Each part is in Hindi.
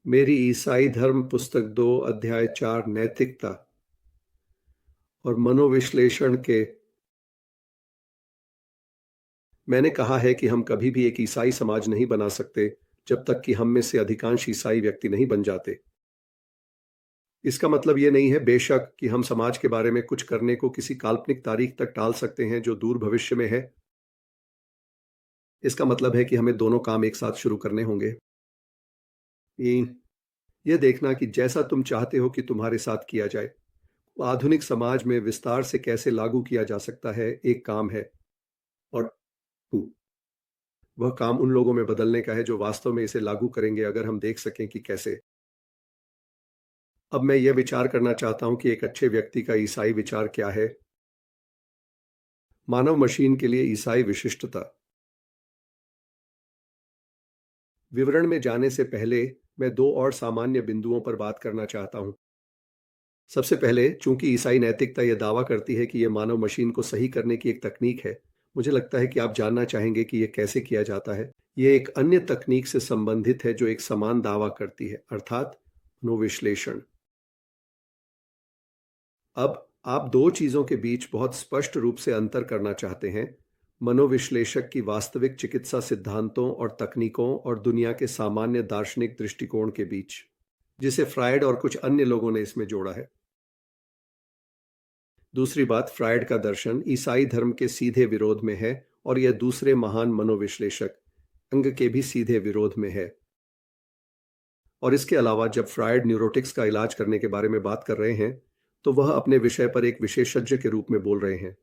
मेरी ईसाई धर्म पुस्तक 2 अध्याय 4 नैतिकता और मनोविश्लेषण के। मैंने कहा है कि हम कभी भी एक ईसाई समाज नहीं बना सकते जब तक कि हम में से अधिकांश ईसाई व्यक्ति नहीं बन जाते। इसका मतलब यह नहीं है बेशक कि हम समाज के बारे में कुछ करने को किसी काल्पनिक तारीख तक टाल सकते हैं जो दूर भविष्य में है। इसका मतलब है कि हमें दोनों काम एक साथ शुरू करने होंगे। तीन, यह देखना कि जैसा तुम चाहते हो कि तुम्हारे साथ किया जाए वो आधुनिक समाज में विस्तार से कैसे लागू किया जा सकता है एक काम है। और टू, वह काम उन लोगों में बदलने का है जो वास्तव में इसे लागू करेंगे अगर हम देख सकें कि कैसे। अब मैं यह विचार करना चाहता हूं कि एक अच्छे व्यक्ति का ईसाई विचार क्या है। मानव मशीन के लिए ईसाई विशिष्टता। विवरण में जाने से पहले मैं दो और सामान्य बिंदुओं पर बात करना चाहता हूं। सबसे पहले, चूंकि ईसाई नैतिकता यह दावा करती है कि यह मानव मशीन को सही करने की एक तकनीक है, मुझे लगता है कि आप जानना चाहेंगे कि यह कैसे किया जाता है। यह एक अन्य तकनीक से संबंधित है जो एक समान दावा करती है, अर्थात मनोविश्लेषण। अब आप दो चीजों के बीच बहुत स्पष्ट रूप से अंतर करना चाहते हैं, मनोविश्लेषक की वास्तविक चिकित्सा सिद्धांतों और तकनीकों और दुनिया के सामान्य दार्शनिक दृष्टिकोण के बीच, जिसे फ्रायड और कुछ अन्य लोगों ने इसमें जोड़ा है। दूसरी बात, फ्रायड का दर्शन ईसाई धर्म के सीधे विरोध में है और यह दूसरे महान मनोविश्लेषक अंग के भी सीधे विरोध में है। और इसके अलावा जब फ्रायड न्यूरोटिक्स का इलाज करने के बारे में बात कर रहे हैं तो वह अपने विषय पर एक विशेषज्ञ के रूप में बोल रहे हैं,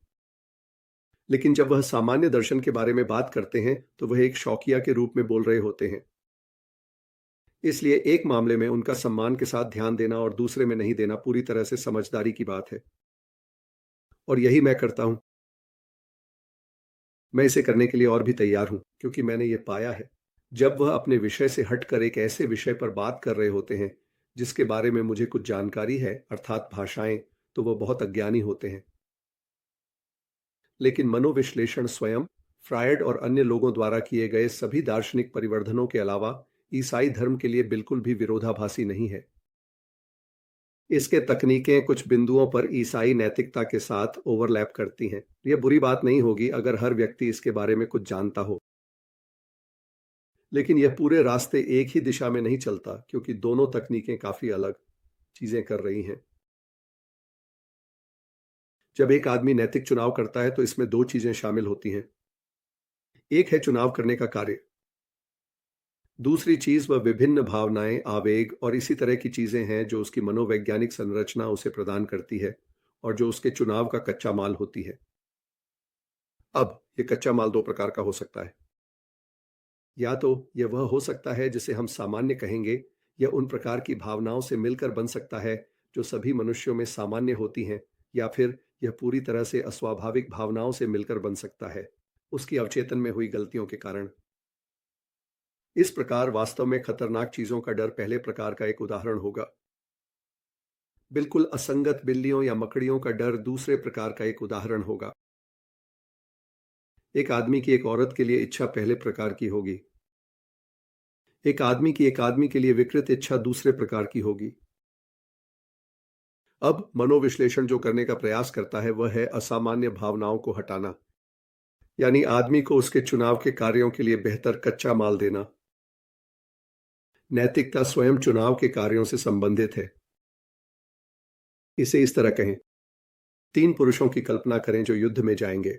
लेकिन जब वह सामान्य दर्शन के बारे में बात करते हैं तो वह एक शौकिया के रूप में बोल रहे होते हैं। इसलिए एक मामले में उनका सम्मान के साथ ध्यान देना और दूसरे में नहीं देना पूरी तरह से समझदारी की बात है, और यही मैं करता हूं। मैं इसे करने के लिए और भी तैयार हूं क्योंकि मैंने ये पाया है, जब वह अपने विषय से हटकर एक ऐसे विषय पर बात कर रहे होते हैं जिसके बारे में मुझे कुछ जानकारी है, अर्थात भाषाएं, तो वह बहुत अज्ञानी होते हैं। लेकिन मनोविश्लेषण स्वयं फ्रायड और अन्य लोगों द्वारा किए गए सभी दार्शनिक परिवर्धनों के अलावा ईसाई धर्म के लिए बिल्कुल भी विरोधाभासी नहीं है। इसके तकनीकें कुछ बिंदुओं पर ईसाई नैतिकता के साथ ओवरलैप करती हैं। यह बुरी बात नहीं होगी अगर हर व्यक्ति इसके बारे में कुछ जानता हो, लेकिन यह पूरे रास्ते एक ही दिशा में नहीं चलता क्योंकि दोनों तकनीकें काफी अलग चीजें कर रही हैं। जब एक आदमी नैतिक चुनाव करता है तो इसमें दो चीजें शामिल होती हैं। एक है चुनाव करने का कार्य, दूसरी चीज वह विभिन्न भावनाएं, आवेग और इसी तरह की चीजें हैं जो उसकी मनोवैज्ञानिक संरचना उसे प्रदान करती है और जो उसके चुनाव का कच्चा माल होती है। अब यह कच्चा माल दो प्रकार का हो सकता है। या तो यह वह हो सकता है जिसे हम सामान्य कहेंगे, यह उन प्रकार की भावनाओं से मिलकर बन सकता है जो सभी मनुष्यों में सामान्य होती हैं, या फिर यह पूरी तरह से अस्वाभाविक भावनाओं से मिलकर बन सकता है, उसकी अवचेतन में हुई गलतियों के कारण। इस प्रकार वास्तव में खतरनाक चीजों का डर पहले प्रकार का एक उदाहरण होगा। बिल्कुल असंगत बिल्लियों या मकड़ियों का डर दूसरे प्रकार का एक उदाहरण होगा। एक आदमी की एक औरत के लिए इच्छा पहले प्रकार की होगी, एक आदमी के लिए विकृत इच्छा दूसरे प्रकार की होगी। अब मनोविश्लेषण जो करने का प्रयास करता है वह है असामान्य भावनाओं को हटाना, यानी आदमी को उसके चुनाव के कार्यों के लिए बेहतर कच्चा माल देना। नैतिकता स्वयं चुनाव के कार्यों से संबंधित है। इसे इस तरह कहें, तीन पुरुषों की कल्पना करें जो युद्ध में जाएंगे।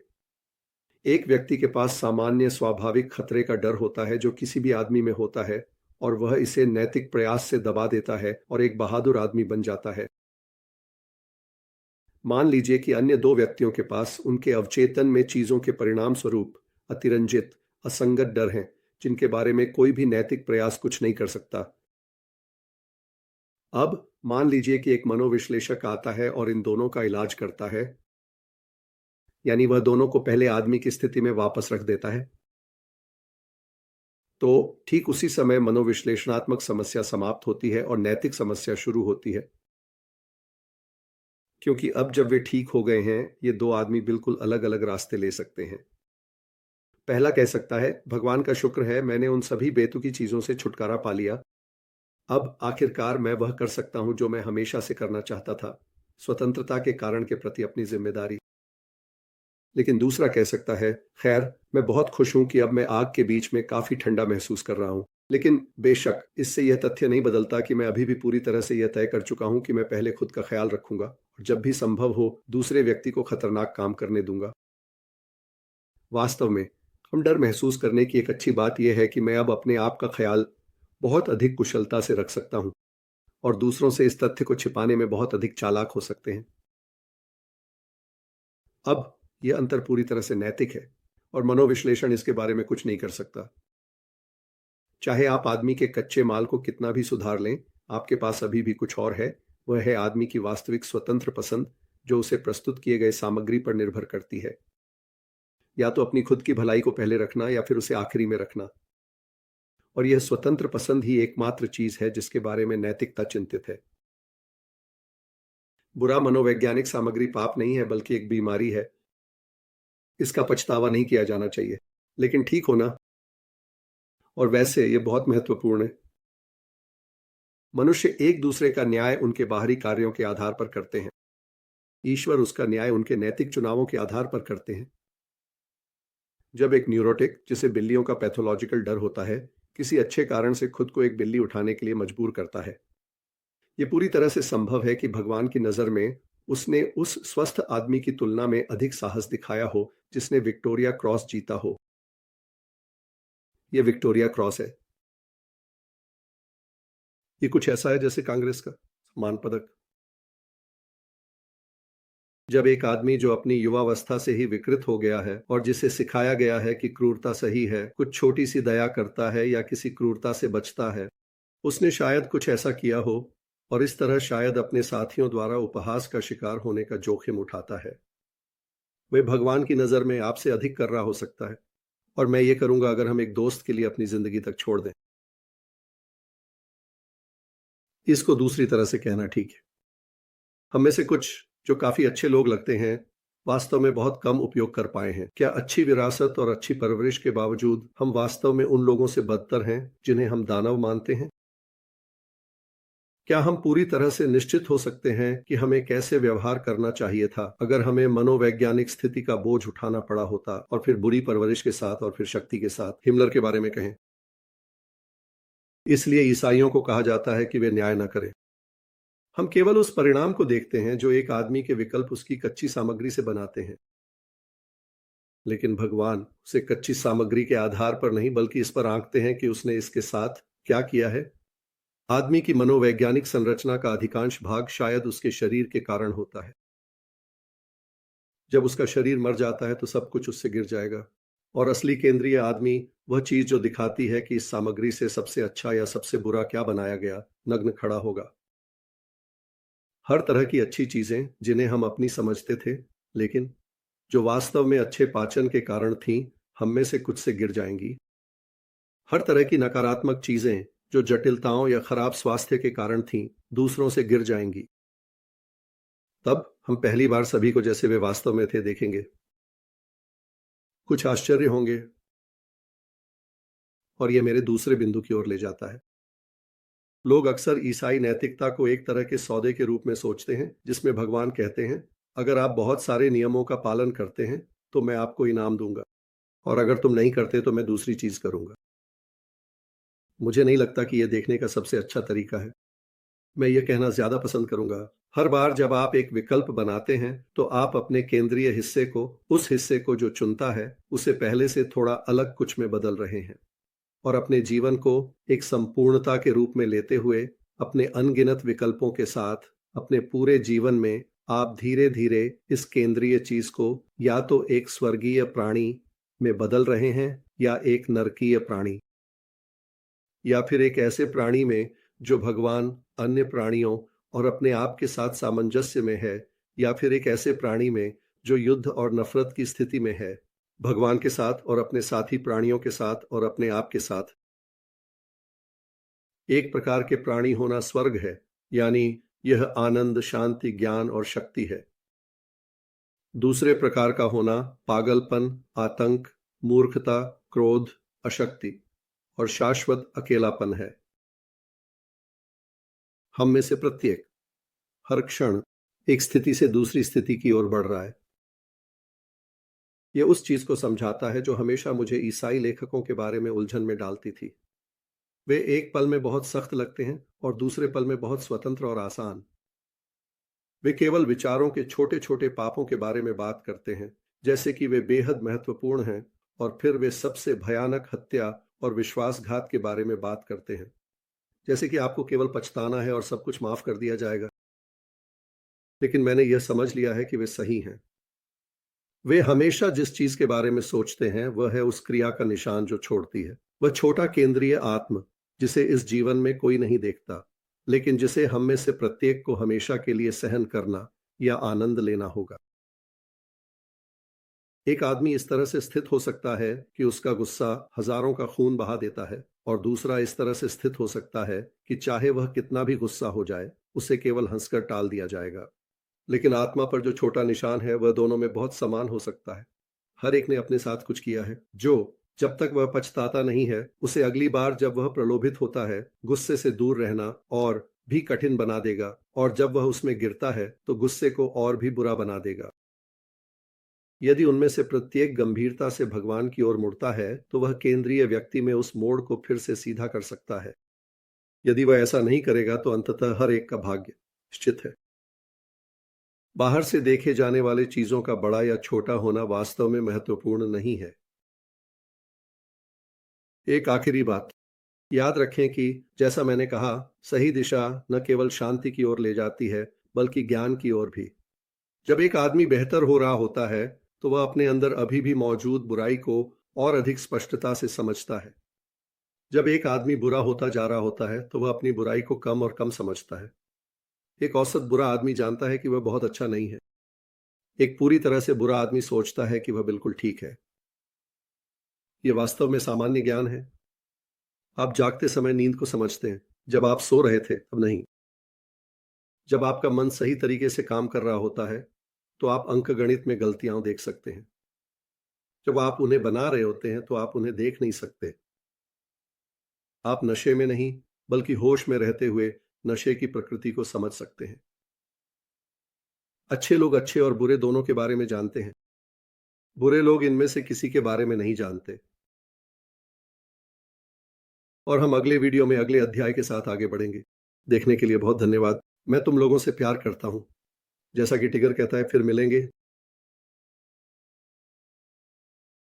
एक व्यक्ति के पास सामान्य स्वाभाविक खतरे का डर होता है जो किसी भी आदमी में होता है, और वह इसे नैतिक प्रयास से दबा देता है और एक बहादुर आदमी बन जाता है। मान लीजिए कि अन्य दो व्यक्तियों के पास उनके अवचेतन में चीजों के परिणाम स्वरूप अतिरंजित, असंगत डर हैं जिनके बारे में कोई भी नैतिक प्रयास कुछ नहीं कर सकता। अब मान लीजिए कि एक मनोविश्लेषक आता है और इन दोनों का इलाज करता है, यानी वह दोनों को पहले आदमी की स्थिति में वापस रख देता है। तो ठीक उसी समय मनोविश्लेषणात्मक समस्या समाप्त होती है और नैतिक समस्या शुरू होती है, क्योंकि अब जब वे ठीक हो गए हैं ये दो आदमी बिल्कुल अलग अलग रास्ते ले सकते हैं। पहला कह सकता है, भगवान का शुक्र है मैंने उन सभी बेतुकी चीजों से छुटकारा पा लिया, अब आखिरकार मैं वह कर सकता हूं जो मैं हमेशा से करना चाहता था, स्वतंत्रता के कारण के प्रति अपनी जिम्मेदारी। लेकिन दूसरा कह सकता है, खैर, मैं बहुत खुश हूं कि अब मैं आग के बीच में काफी ठंडा महसूस कर रहा हूं। लेकिन बेशक इससे यह तथ्य नहीं बदलता कि मैं अभी भी पूरी तरह से यह तय कर चुका हूं कि मैं पहले खुद का ख्याल रखूंगा और जब भी संभव हो दूसरे व्यक्ति को खतरनाक काम करने दूंगा। वास्तव में हम डर महसूस करने की एक अच्छी बात यह है कि मैं अब अपने आप का ख्याल बहुत अधिक कुशलता से रख सकता हूं और दूसरों से इस तथ्य को छिपाने में बहुत अधिक चालाक हो सकते हैं। अब यह अंतर पूरी तरह से नैतिक है और मनोविश्लेषण इसके बारे में कुछ नहीं कर सकता। चाहे आप आदमी के कच्चे माल को कितना भी सुधार लें, आपके पास अभी भी कुछ और है। वह है आदमी की वास्तविक स्वतंत्र पसंद, जो उसे प्रस्तुत किए गए सामग्री पर निर्भर करती है। या तो अपनी खुद की भलाई को पहले रखना या फिर उसे आखिरी में रखना। और यह स्वतंत्र पसंद ही एकमात्र चीज है जिसके बारे में नैतिकता चिंतित है। बुरा मनोवैज्ञानिक सामग्री पाप नहीं है, बल्कि एक बीमारी है। इसका पछतावा नहीं किया जाना चाहिए, लेकिन ठीक होना, और वैसे ये बहुत महत्वपूर्ण है। मनुष्य एक दूसरे का न्याय उनके बाहरी कार्यों के आधार पर करते हैं। ईश्वर उसका न्याय उनके नैतिक चुनावों के आधार पर करते हैं। जब एक न्यूरोटिक, जिसे बिल्लियों का पैथोलॉजिकल डर होता है, किसी अच्छे कारण से खुद को एक बिल्ली उठाने के लिए मजबूर करता है, यह पूरी तरह से संभव है कि भगवान की नजर में उसने उस स्वस्थ आदमी की तुलना में अधिक साहस दिखाया हो जिसने विक्टोरिया क्रॉस जीता हो। यह विक्टोरिया क्रॉस है। ये कुछ ऐसा है जैसे कांग्रेस का सम्मान पदक। जब एक आदमी जो अपनी युवावस्था से ही विकृत हो गया है और जिसे सिखाया गया है कि क्रूरता सही है, कुछ छोटी सी दया करता है या किसी क्रूरता से बचता है, उसने शायद कुछ ऐसा किया हो और इस तरह शायद अपने साथियों द्वारा उपहास का शिकार होने का जोखिम उठाता है। वह भगवान की नजर में आपसे अधिक कर रहा हो सकता है, और मैं ये करूंगा अगर हम एक दोस्त के लिए अपनी जिंदगी तक छोड़ दें। इसको दूसरी तरह से कहना ठीक है। हम में से कुछ जो काफी अच्छे लोग लगते हैं, वास्तव में बहुत कम उपयोग कर पाए हैं। क्या अच्छी विरासत और अच्छी परवरिश के बावजूद हम वास्तव में उन लोगों से बदतर हैं जिन्हें हम दानव मानते हैं? क्या हम पूरी तरह से निश्चित हो सकते हैं कि हमें कैसे व्यवहार करना चाहिए था अगर हमें मनोवैज्ञानिक स्थिति का बोझ उठाना पड़ा होता, और फिर बुरी परवरिश के साथ और फिर शक्ति के साथ? हिमलर के बारे में कहें। इसलिए ईसाइयों को कहा जाता है कि वे न्याय न करें। हम केवल उस परिणाम को देखते हैं जो एक आदमी के विकल्प उसकी कच्ची सामग्री से बनाते हैं। लेकिन भगवान उसे कच्ची सामग्री के आधार पर नहीं, बल्कि इस पर आंकते हैं कि उसने इसके साथ क्या किया है। आदमी की मनोवैज्ञानिक संरचना का अधिकांश भाग शायद उसके शरीर के कारण होता है। जब उसका शरीर मर जाता है तो सब कुछ उससे गिर जाएगा, और असली केंद्रीय आदमी, वह चीज जो दिखाती है कि इस सामग्री से सबसे अच्छा या सबसे बुरा क्या बनाया गया, नग्न खड़ा होगा। हर तरह की अच्छी चीजें जिन्हें हम अपनी समझते थे, लेकिन जो वास्तव में अच्छे पाचन के कारण थीं, हम में से कुछ से गिर जाएंगी। हर तरह की नकारात्मक चीजें जो जटिलताओं या खराब स्वास्थ्य के कारण थीं, दूसरों से गिर जाएंगी। तब हम पहली बार सभी को जैसे वे वास्तव में थे देखेंगे। कुछ आश्चर्य होंगे। और यह मेरे दूसरे बिंदु की ओर ले जाता है। लोग अक्सर ईसाई नैतिकता को एक तरह के सौदे के रूप में सोचते हैं, जिसमें भगवान कहते हैं, अगर आप बहुत सारे नियमों का पालन करते हैं तो मैं आपको इनाम दूंगा, और अगर तुम नहीं करते तो मैं दूसरी चीज करूंगा। मुझे नहीं लगता कि यह देखने का सबसे अच्छा तरीका है। मैं यह कहना ज्यादा पसंद करूंगा, हर बार जब आप एक विकल्प बनाते हैं तो आप अपने केंद्रीय हिस्से को, उस हिस्से को जो चुनता है, उसे पहले से थोड़ा अलग कुछ में बदल रहे हैं, और अपने जीवन को एक संपूर्णता के रूप में लेते हुए अपने अनगिनत विकल्पों के साथ अपने पूरे जीवन में आप धीरे धीरे इस केंद्रीय चीज को या तो एक स्वर्गीय प्राणी में बदल रहे हैं, या एक नरकीय प्राणी, या फिर एक ऐसे प्राणी में जो भगवान, अन्य प्राणियों और अपने आप के साथ सामंजस्य में है, या फिर एक ऐसे प्राणी में जो युद्ध और नफरत की स्थिति में है, भगवान के साथ और अपने साथी प्राणियों के साथ और अपने आप के साथ। एक प्रकार के प्राणी होना स्वर्ग है, यानी यह आनंद, शांति, ज्ञान और शक्ति है। दूसरे प्रकार का होना पागलपन, आतंक, मूर्खता, क्रोध, अशक्ति और शाश्वत अकेलापन है। हम में से प्रत्येक हर क्षण एक स्थिति से दूसरी स्थिति की ओर बढ़ रहा है। यह उस चीज को समझाता है जो हमेशा मुझे ईसाई लेखकों के बारे में उलझन में डालती थी। वे एक पल में बहुत सख्त लगते हैं और दूसरे पल में बहुत स्वतंत्र और आसान। वे केवल विचारों के छोटे छोटे पापों के बारे में बात करते हैं, जैसे कि वे बेहद महत्वपूर्ण हैं, और फिर वे सबसे भयानक हत्या और विश्वासघात के बारे में बात करते हैं, जैसे कि आपको केवल पछताना है और सब कुछ माफ कर दिया जाएगा। लेकिन मैंने यह समझ लिया है कि वे सही हैं। वे हमेशा जिस चीज के बारे में सोचते हैं वह है उस क्रिया का निशान जो छोड़ती है। वह छोटा केंद्रीय आत्म जिसे इस जीवन में कोई नहीं देखता, लेकिन जिसे हम में से प्रत्येक को हमेशा के लिए सहन करना या आनंद लेना होगा। एक आदमी इस तरह से स्थित हो सकता है कि उसका गुस्सा हजारों का खून बहा देता है, और दूसरा इस तरह से स्थित हो सकता है कि चाहे वह कितना भी गुस्सा हो जाए, उसे केवल हंसकर टाल दिया जाएगा। लेकिन आत्मा पर जो छोटा निशान है वह दोनों में बहुत समान हो सकता है। हर एक ने अपने साथ कुछ किया है जो, जब तक वह पछताता नहीं है, उसे अगली बार जब वह प्रलोभित होता है गुस्से से दूर रहना और भी कठिन बना देगा, और जब वह उसमें गिरता है तो गुस्से को और भी बुरा बना देगा। यदि उनमें से प्रत्येक गंभीरता से भगवान की ओर मुड़ता है तो वह केंद्रीय व्यक्ति में उस मोड़ को फिर से सीधा कर सकता है। यदि वह ऐसा नहीं करेगा तो अंततः हर एक का भाग्य निश्चित है। बाहर से देखे जाने वाले चीजों का बड़ा या छोटा होना वास्तव में महत्वपूर्ण नहीं है। एक आखिरी बात याद रखें कि जैसा मैंने कहा, सही दिशा न केवल शांति की ओर ले जाती है बल्कि ज्ञान की ओर भी। जब एक आदमी बेहतर हो रहा होता है तो वह अपने अंदर अभी भी मौजूद बुराई को और अधिक स्पष्टता से समझता है। जब एक आदमी बुरा होता जा रहा होता है तो वह अपनी बुराई को कम और कम समझता है। एक औसत बुरा आदमी जानता है कि वह बहुत अच्छा नहीं है। एक पूरी तरह से बुरा आदमी सोचता है कि वह बिल्कुल ठीक है। यह वास्तव में सामान्य ज्ञान है। आप जागते समय नींद को समझते हैं, जब आप सो रहे थे तब नहीं। जब आपका मन सही तरीके से काम कर रहा होता है तो आप अंकगणित में गलतियां देख सकते हैं। जब आप उन्हें बना रहे होते हैं तो आप उन्हें देख नहीं सकते। आप नशे में नहीं बल्कि होश में रहते हुए नशे की प्रकृति को समझ सकते हैं। अच्छे लोग अच्छे और बुरे दोनों के बारे में जानते हैं। बुरे लोग इनमें से किसी के बारे में नहीं जानते। और हम अगले वीडियो में अगले अध्याय के साथ आगे बढ़ेंगे। देखने के लिए बहुत धन्यवाद। मैं तुम लोगों से प्यार करता हूं। जैसा कि टिगर कहता है, फिर मिलेंगे।